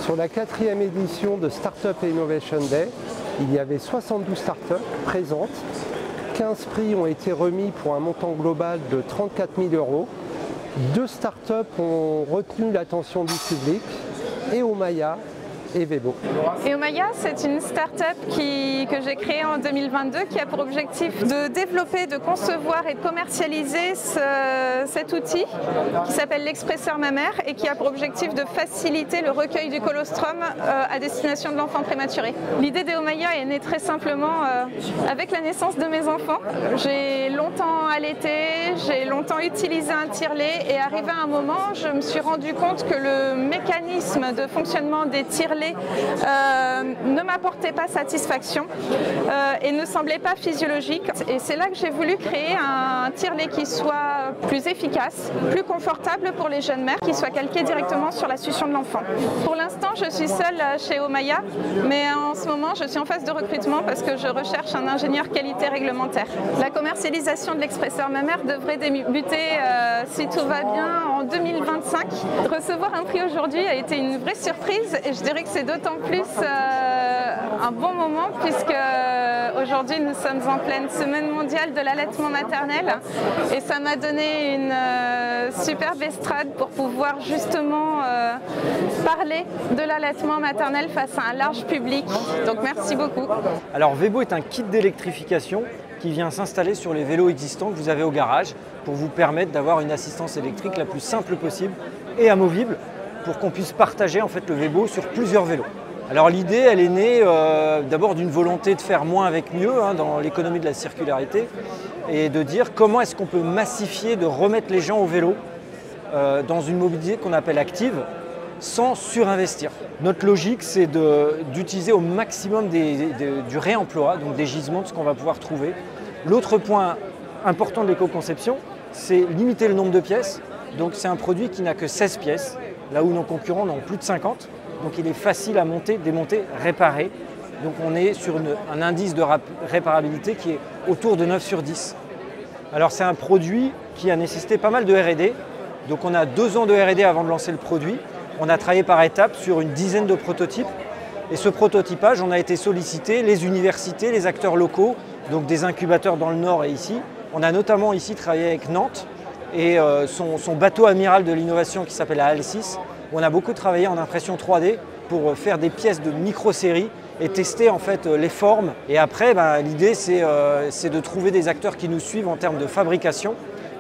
Sur la 4e édition de Startup Innovation Day, il y avait 72 startups présentes. 15 prix ont été remis pour un montant global de 34 000 €. 2 startups ont retenu l'attention du public, Eomaya et Vebo. Eomaya, c'est une start-up que j'ai créée en 2022 qui a pour objectif de développer, de concevoir et de commercialiser cet outil qui s'appelle l'expresseur mammaire et qui a pour objectif de faciliter le recueil du colostrum à destination de l'enfant prématuré. L'idée d'Eomaya est née très simplement avec la naissance de mes enfants. J'ai longtemps allaité, j'ai longtemps utilisé un tire-lait et arrivé à un moment, je me suis rendu compte que le mécanisme de fonctionnement des tire-laits ne m'apportait pas satisfaction et ne semblait pas physiologique. Et c'est là que j'ai voulu créer un tire-lait qui soit plus efficace, plus confortable pour les jeunes mères, qui soit calqué directement sur la succion de l'enfant. Pour l'instant, je suis seule chez Eomaya, mais en ce moment, je suis en phase de recrutement parce que je recherche un ingénieur qualité réglementaire. La commercialisation de l'expresseur mammaire devrait débuter, si tout va bien, en 2025. Recevoir un prix aujourd'hui a été une vraie surprise et je dirais que c'est d'autant plus un bon moment puisque aujourd'hui nous sommes en pleine semaine mondiale de l'allaitement maternel et ça m'a donné une superbe estrade pour pouvoir justement parler de l'allaitement maternel face à un large public. Donc merci beaucoup. Alors Vebo est un kit d'électrification qui vient s'installer sur les vélos existants que vous avez au garage pour vous permettre d'avoir une assistance électrique la plus simple possible et amovible pour qu'on puisse partager en fait le Vebo sur plusieurs vélos. Alors l'idée, elle est née d'abord d'une volonté de faire moins avec mieux dans l'économie de la circularité et de dire comment est-ce qu'on peut massifier, de remettre les gens au vélo dans une mobilité qu'on appelle active sans surinvestir. Notre logique, c'est d'utiliser au maximum du réemploi, donc des gisements de ce qu'on va pouvoir trouver. L'autre point important de l'éco-conception, c'est limiter le nombre de pièces. Donc c'est un produit qui n'a que 16 pièces, là où nos concurrents en ont plus de 50. Donc il est facile à monter, démonter, réparer. Donc on est sur un indice de réparabilité qui est autour de 9 sur 10. Alors c'est un produit qui a nécessité pas mal de R&D. Donc on a 2 ans de R&D avant de lancer le produit. On a travaillé par étapes sur une dizaine de prototypes. Et ce prototypage, on a été sollicité, les universités, les acteurs locaux, donc des incubateurs dans le Nord et ici. On a notamment ici travaillé avec Nantes et son bateau amiral de l'innovation qui s'appelle la HAL6. On a beaucoup travaillé en impression 3D pour faire des pièces de micro-série et tester en fait les formes. Et après, l'idée c'est de trouver des acteurs qui nous suivent en termes de fabrication.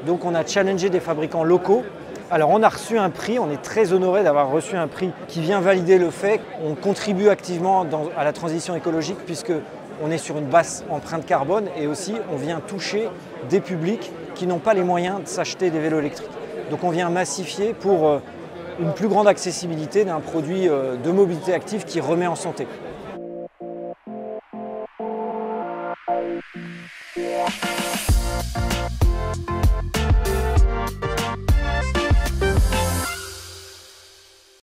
Donc on a challengé des fabricants locaux. Alors on a reçu un prix, on est très honoré d'avoir reçu un prix qui vient valider le fait qu'on contribue activement à la transition écologique puisque on est sur une basse empreinte carbone et aussi on vient toucher des publics qui n'ont pas les moyens de s'acheter des vélos électriques. Donc on vient massifier pour une plus grande accessibilité d'un produit de mobilité active qui remet en santé. Yeah.